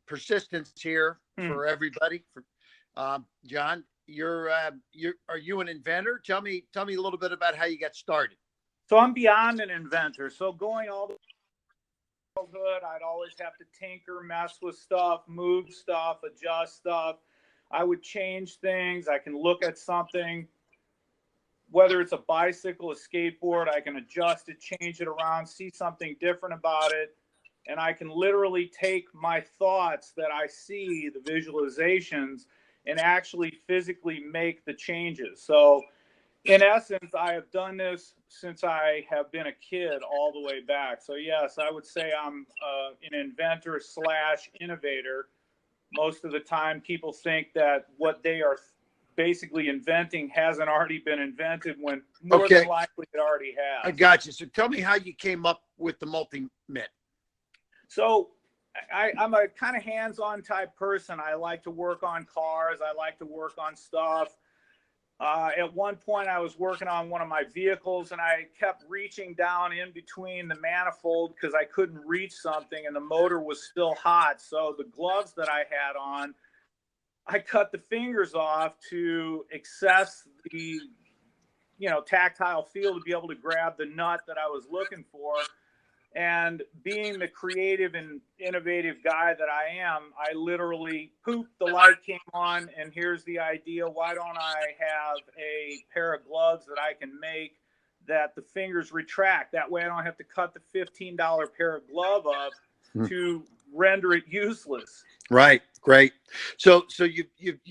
persistence here for everybody. John, are you an inventor? Tell me a little bit about how you got started. So I'm beyond an inventor. So going all the childhood, I'd always have to tinker, mess with stuff, move stuff, adjust stuff. I would change things. I can look at something, whether it's a bicycle, a skateboard, I can adjust it, change it around, see something different about it. And I can literally take my thoughts that I see, the visualizations, and actually physically make the changes. So in essence, I have done this since I have been a kid all the way back. So yes, I would say I'm an inventor / innovator. Most of the time people think that what they are basically inventing hasn't already been invented, when more than likely it already has. I got you. So tell me how you came up with the MultiMit. So I'm a kind of hands-on type person. I like to work on cars. I like to work on stuff. At one point, I was working on one of my vehicles, and I kept reaching down in between the manifold because I couldn't reach something, and the motor was still hot. So the gloves that I had on, I cut the fingers off to access the, tactile feel to be able to grab the nut that I was looking for. And being the creative and innovative guy that I am, I literally, poof, the light came on, and here's the idea. Why don't I have a pair of gloves that I can make that the fingers retract? That way I don't have to cut the $15 pair of glove up to render it useless. Right. Great. So you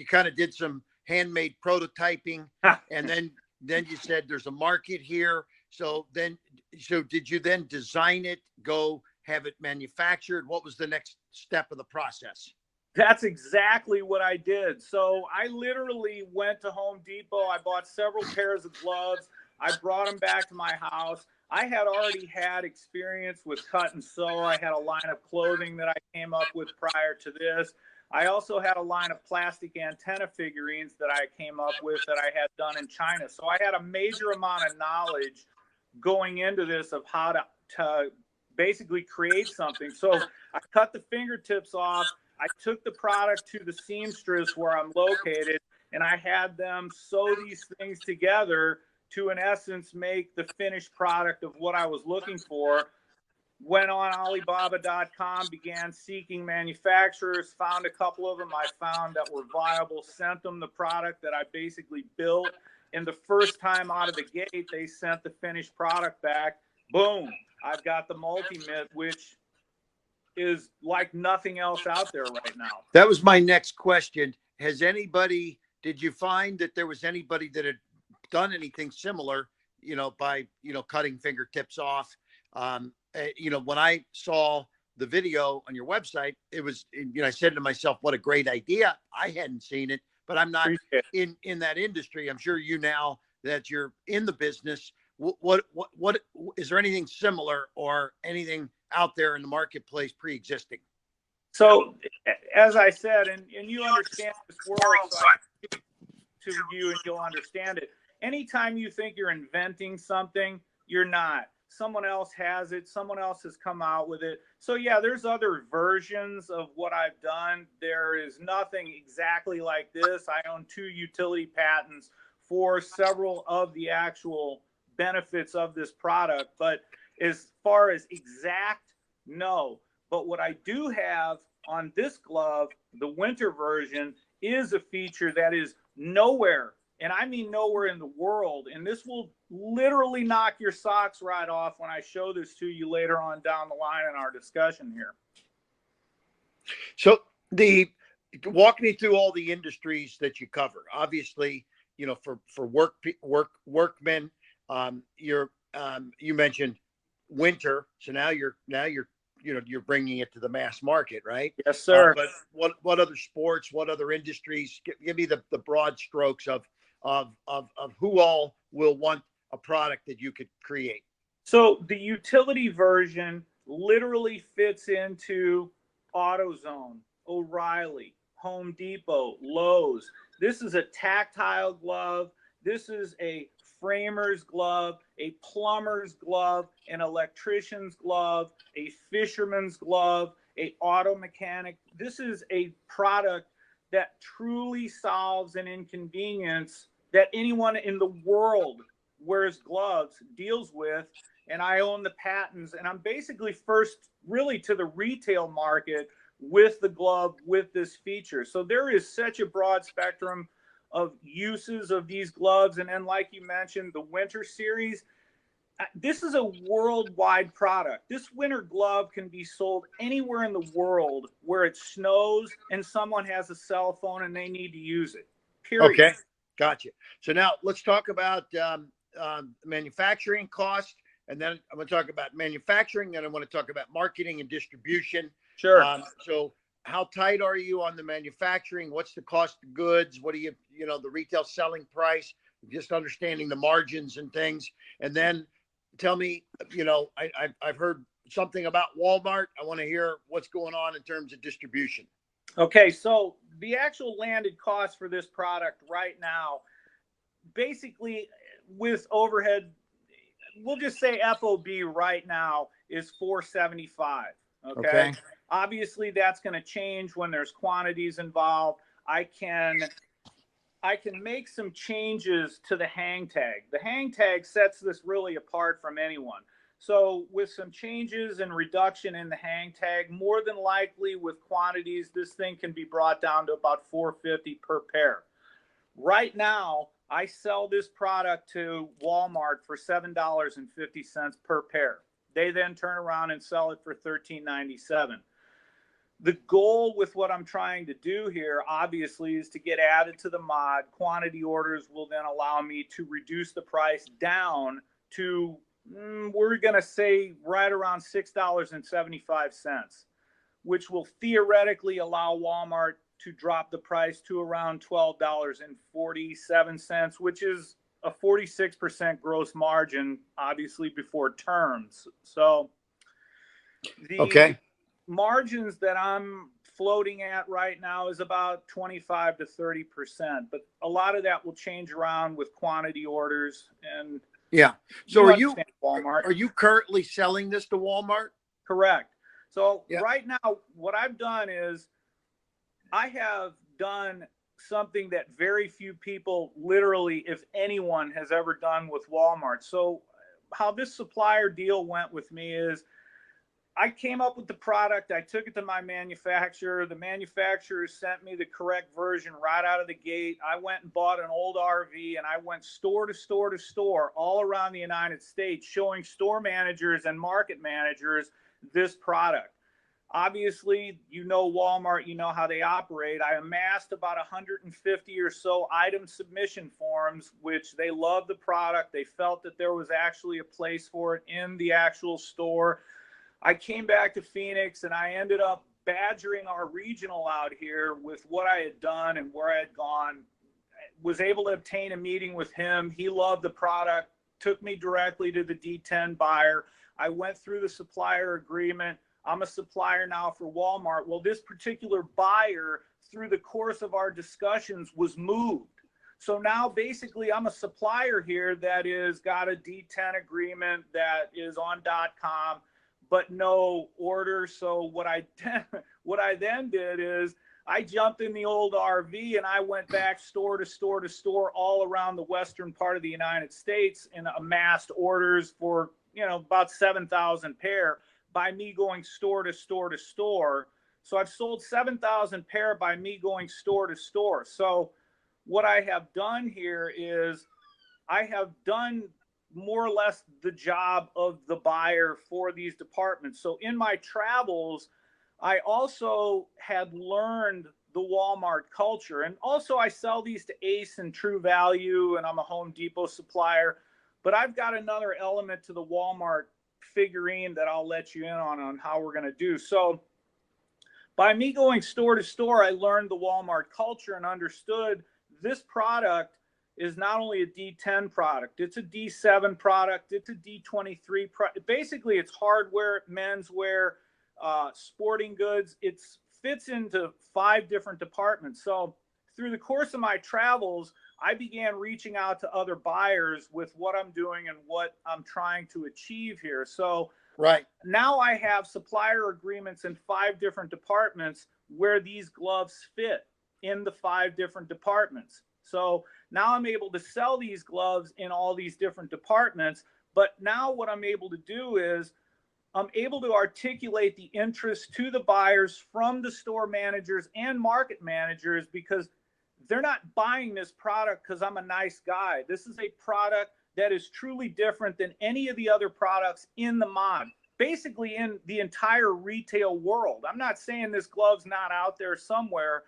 kind of did some handmade prototyping, and then you said there's a market here. So did you then design it, go have it manufactured? What was the next step of the process? That's exactly what I did. So I literally went to Home Depot. I bought several pairs of gloves. I brought them back to my house. I had already had experience with cut and sew. I had a line of clothing that I came up with prior to this. I also had a line of plastic antenna figurines that I came up with that I had done in China. So I had a major amount of knowledge going into this of how to basically create something. So I cut the fingertips off. I took the product to the seamstress where I'm located, and I had them sew these things together to, in essence, make the finished product of what I was looking for. Went on Alibaba.com, began seeking manufacturers, found a couple of them I found that were viable, sent them the product that I basically built. And the first time out of the gate, they sent the finished product back. Boom, I've got the MultiMit, which is like nothing else out there right now. That was my next question. Did you find that there was anybody that had done anything similar, by, cutting fingertips off? When I saw the video on your website, it was, I said to myself, what a great idea. I hadn't seen it, but I'm not in that industry. I'm sure now that you're in the business, what is there anything similar or anything out there in the marketplace pre-existing? So as I said, and you understand this world, so I speak to you and you'll understand it. Anytime you think you're inventing something, you're not. Someone else has it. Someone else has come out with it. So yeah, there's other versions of what I've done. There is nothing exactly like this. I own 2 utility patents for several of the actual benefits of this product. But as far as exact, no. But what I do have on this glove, the winter version, is a feature that is nowhere, and I mean nowhere in the world. And this will literally knock your socks right off when I show this to you later on down the line in our discussion here. So walk me through all the industries that you cover. Obviously, for workmen, you mentioned winter. So now you're bringing it to the mass market, right? Yes, sir. But what other sports, what other industries? Give me the broad strokes of who all will want a product that you could create. So the utility version literally fits into AutoZone, O'Reilly, Home Depot, Lowe's. This is a tactile glove. This is a framer's glove, a plumber's glove, an electrician's glove, a fisherman's glove, a auto mechanic. This is a product that truly solves an inconvenience that anyone in the world wears gloves deals with. And I own the patents, and I'm basically first really to the retail market with the glove with this feature. So there is such a broad spectrum of uses of these gloves. And then, like you mentioned, the winter series, this is a worldwide product. This winter glove can be sold anywhere in the world where it snows and someone has a cell phone and they need to use it, period. Okay, gotcha. So now let's talk about manufacturing cost, and then I'm going to talk about manufacturing, then I want to talk about marketing and distribution. Sure. So how tight are you on the manufacturing? What's the cost of goods? What do you know, the retail selling price, just understanding the margins and things. And then tell me, you know, I've heard something about Walmart. I want to hear what's going on in terms of distribution. Okay, so the actual landed cost for this product right now, basically with overhead, we'll just say FOB right now is $475. Okay. Obviously, that's going to change when there's quantities involved. I can make some changes to the hang tag. The hang tag sets this really apart from anyone. So with some changes and reduction in the hang tag, more than likely with quantities, this thing can be brought down to about $450 per pair. Right now, I sell this product to Walmart for $7.50 per pair. They then turn around and sell it for $13.97. The goal with what I'm trying to do here, obviously, is to get added to the mod. Quantity orders will then allow me to reduce the price down to, we're going to say, right around $6.75, which will theoretically allow Walmart to drop the price to around $12.47, which is a 46% gross margin, obviously, before terms. So the margins that I'm floating at right now is about 25 to 30%, but a lot of that will change around with quantity orders. And yeah, so are you currently selling this to Walmart? Correct. So right now, what I've done is I have done something that very few people, literally, if anyone, has ever done with Walmart. So how this supplier deal went with me is I came up with the product. I took it to my manufacturer. The manufacturer sent me the correct version right out of the gate. I went and bought an old RV, and I went store to store to store all around the United States, showing store managers and market managers this product. Obviously, you know Walmart, you know how they operate. I amassed about 150 or so item submission forms, which they loved the product. They felt that there was actually a place for it in the actual store. I came back to Phoenix, and I ended up badgering our regional out here with what I had done and where I had gone. Was able to obtain a meeting with him. He loved the product, took me directly to the D10 buyer. I went through the supplier agreement. I'm a supplier now for Walmart. Well, this particular buyer, through the course of our discussions, was moved. So now basically I'm a supplier here that is got a D10 agreement that is on .com, but no order. So what I then did is I jumped in the old RV and I went back store to store to store all around the western part of the United States and amassed orders for, about 7,000 pair by me going store to store to store. So I've sold 7,000 pair by me going store to store. So what I have done here is I have done more or less the job of the buyer for these departments. So in my travels, I also had learned the Walmart culture. And also I sell these to Ace and True Value, and I'm a Home Depot supplier. But I've got another element to the Walmart figurine that I'll let you in on how we're going to do. So by me going store to store, I learned the Walmart culture and understood this product is not only a D10 product, it's a D7 product, it's a D23 product. Basically, it's hardware, menswear, sporting goods. It fits into 5 different departments. So through the course of my travels, I began reaching out to other buyers with what I'm doing and what I'm trying to achieve here. So Right. Now I have supplier agreements in 5 different departments where these gloves fit in the 5 different departments. So now I'm able to sell these gloves in all these different departments. But now what I'm able to do is I'm able to articulate the interest to the buyers from the store managers and market managers, because they're not buying this product because I'm a nice guy. This is a product that is truly different than any of the other products in the mod, basically in the entire retail world. I'm not saying this glove's not out there somewhere,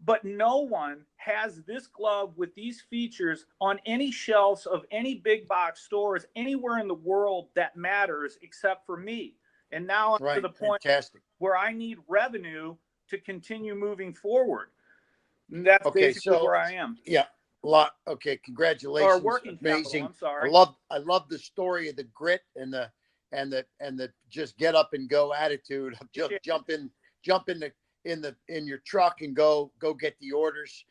but no one has this glove with these features on any shelves of any big box stores anywhere in the world that matters except for me. And now I'm to the point where I need revenue to continue moving forward. And that's basically where I am. Yeah. Okay. Congratulations. Or working amazing. capital, I'm sorry. I love the story of the grit and the just get up and go attitude of just jump in your truck and go get the orders,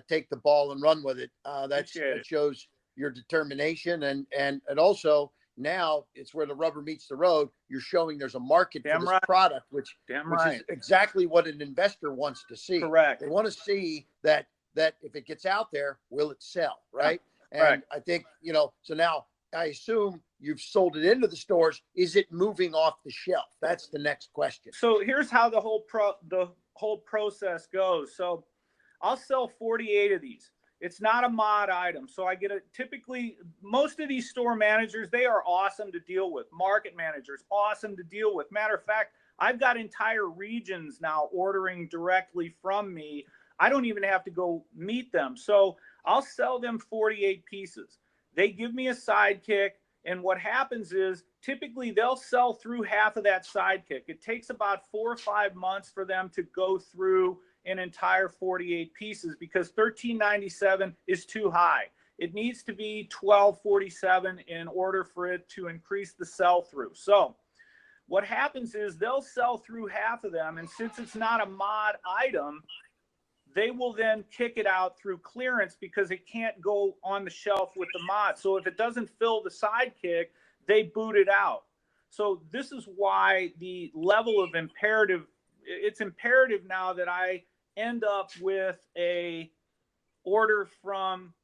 take the ball and run with it. That shows your determination, and also now it's where the rubber meets the road. You're showing there's a market for this product, which is exactly what an investor wants to see. Correct. They want to see that if it gets out there, will it sell, right? Yeah. And I think, so now I assume you've sold it into the stores. Is it moving off the shelf? That's the next question. So here's how the whole process goes. So I'll sell 48 of these. It's not a mod item. So I get typically most of these store managers, they are awesome to deal with. Market managers, awesome to deal with. Matter of fact, I've got entire regions now ordering directly from me. I don't even have to go meet them. So I'll sell them 48 pieces. They give me a sidekick. And what happens is typically they'll sell through half of that sidekick. It takes about 4 or 5 months for them to go through an entire 48 pieces, because $13.97 is too high. It needs to be $12.47 in order for it to increase the sell through. So what happens is they'll sell through half of them. And since it's not a mod item, they will then kick it out through clearance because it can't go on the shelf with the mod. So if it doesn't fill the sidekick, they boot it out. So this is why the level of it's imperative now that I end up with a order from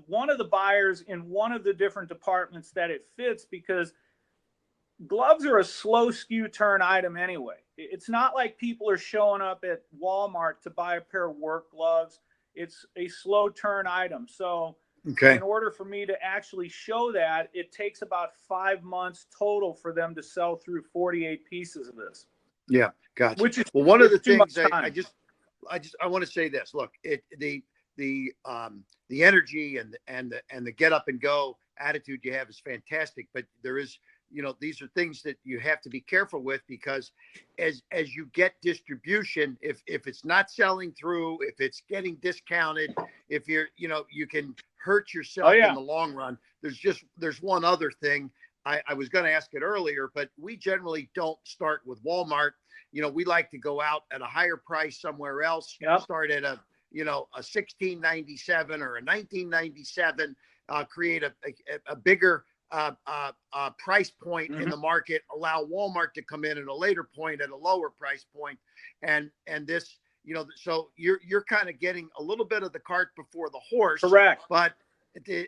one of the buyers in one of the different departments that it fits, because gloves are a slow skew turn item anyway. It's not like people are showing up at Walmart to buy a pair of work gloves. It's a slow turn item. So in order for me to actually show that, it takes about 5 months total for them to sell through 48 pieces of this. Yeah, gotcha. Which is one of the things I want to say this. Look, the energy and the get up and go attitude you have is fantastic, but there is, these are things that you have to be careful with, because as you get distribution, if it's not selling through, if it's getting discounted, if you can hurt yourself in the long run. There's one other thing. I was going to ask it earlier, but we generally don't start with Walmart. We like to go out at a higher price somewhere else. Start at a $16.97 or a $19.97, create a bigger price point in the market, allow Walmart to come in at a later point at a lower price point. And this, so you're kind of getting a little bit of the cart before the horse. Correct. But in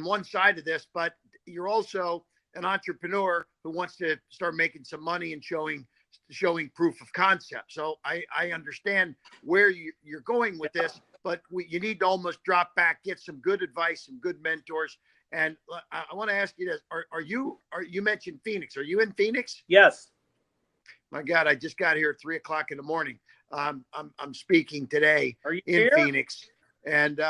one side of this, but you're also an entrepreneur who wants to start making some money and showing proof of concept. So I understand where you're going with this, but you need to almost drop back, get some good advice, some good mentors. And I want to ask you this: you mentioned Phoenix? Are you in Phoenix? Yes. My God, I just got here at 3:00 in the morning. I'm speaking today in Phoenix, and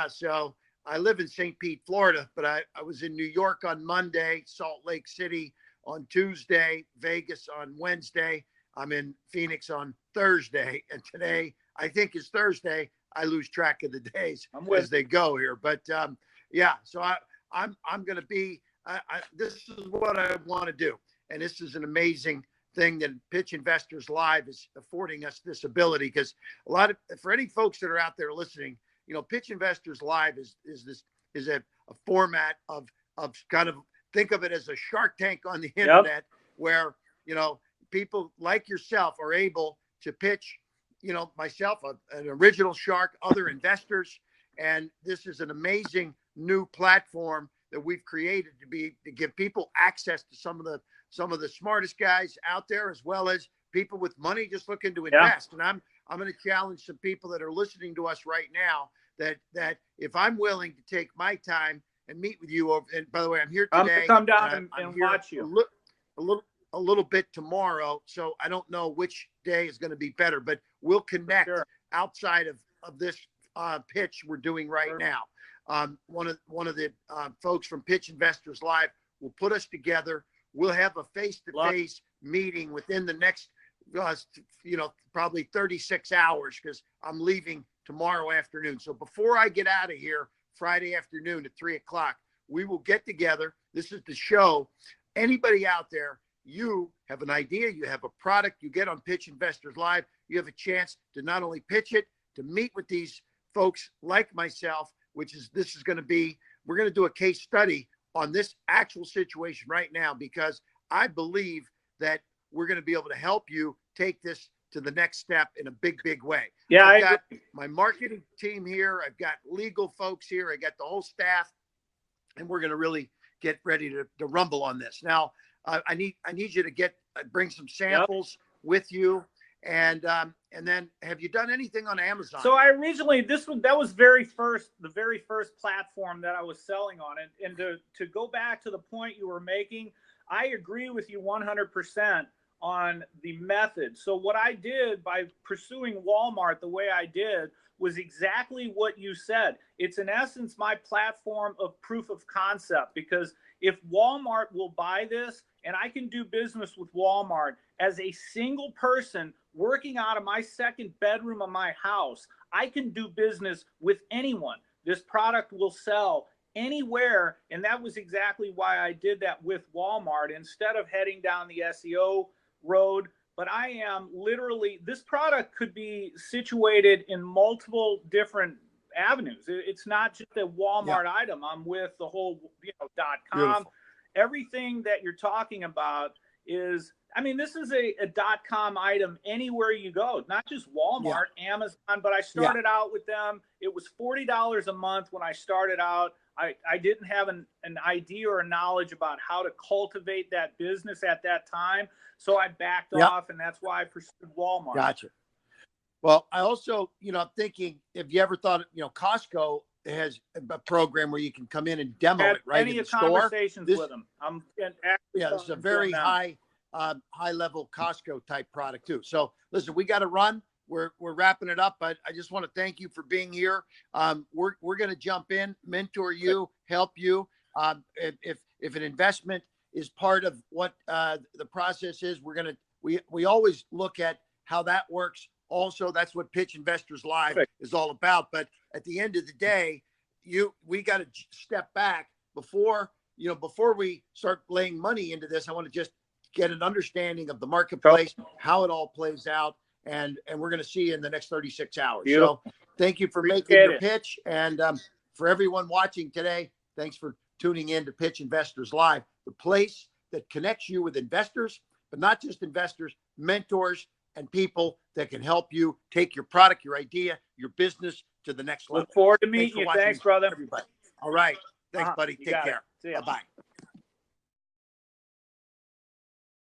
so I live in St. Pete, Florida, but I was in New York on Monday, Salt Lake City on Tuesday, Vegas on Wednesday. I'm in Phoenix on Thursday, and today I think is Thursday. I lose track of the days as they go here, but so I'm going to be. This is what I want to do, and this is an amazing thing that Pitch Investors Live is affording us this ability, because for any folks that are out there listening, Pitch Investors Live is a format of kind of think of it as a Shark Tank on the internet, where, you know, people like yourself are able to pitch, you know, myself, an original shark, other investors. And this is an amazing new platform that we've created to give people access to some of the smartest guys out there, as well as people with money just looking to invest. And I'm going to challenge some people that are listening to us right now that if I'm willing to take my time and meet with you over, and by the way, I'm here today. I'm gonna come down and watch you a little bit tomorrow. So I don't know which day is going to be better, but we'll connect outside of this pitch we're doing right now. One of the folks from Pitch Investors Live will put us together. We'll have a face-to-face meeting within the next, probably 36 hours, because I'm leaving tomorrow afternoon. So before I get out of here, Friday afternoon at 3:00, we will get together. This is the show. Anybody out there, you have an idea, you have a product, you get on Pitch Investors Live, you have a chance to not only pitch it, to meet with these folks like myself, we're going to do a case study on this actual situation right now, because I believe that we're going to be able to help you take this to the next step in a big, big way. Yeah, I've got my marketing team here. I've got legal folks here. I got the whole staff, and we're going to really get ready to rumble on this. Now, I need you to bring some samples with you. And then, have you done anything on Amazon? So I originally, that was the very first platform that I was selling on. And to go back to the point you were making, I agree with you 100% on the method. So what I did by pursuing Walmart the way I did was exactly what you said. It's in essence my platform of proof of concept, because if Walmart will buy this, and I can do business with Walmart as a single person working out of my second bedroom of my house, I can do business with anyone. This product will sell anywhere. And that was exactly why I did that with Walmart instead of heading down the SEO road. But I am literally, this product could be situated in multiple different avenues. It's not just a Walmart item. I'm with the whole, .com. Beautiful. Everything that you're talking about is, this is a .com item anywhere you go, not just Walmart, Amazon, but I started out with them. It was $40 a month when I started out. I didn't have an idea or a knowledge about how to cultivate that business at that time. So I backed off, and that's why I pursued Walmart. Gotcha. Well, I also, I'm thinking, if you ever thought, Costco has a program where you can come in and demo it right in the store. Conversations with them. It's a very high level Costco type product too. So listen, we got to run. We're wrapping it up, but I just want to thank you for being here. We're going to jump in, mentor you, help you. If an investment is part of what the process is, we always look at how that works. Also, that's what Pitch Investors Live is all about. But at the end of the day, we got to step back before we start laying money into this. I want to just get an understanding of the marketplace, how it all plays out, and we're going to see you in the next 36 hours. So thank you for making your pitch. And for everyone watching today, thanks for tuning in to Pitch Investors Live, the place that connects you with investors, but not just investors, mentors, and people that can help you take your product, your idea, your business to the next level. Look forward to meeting you. Thanks, brother. Everybody. All right. Thanks, buddy. Take care. Bye-bye.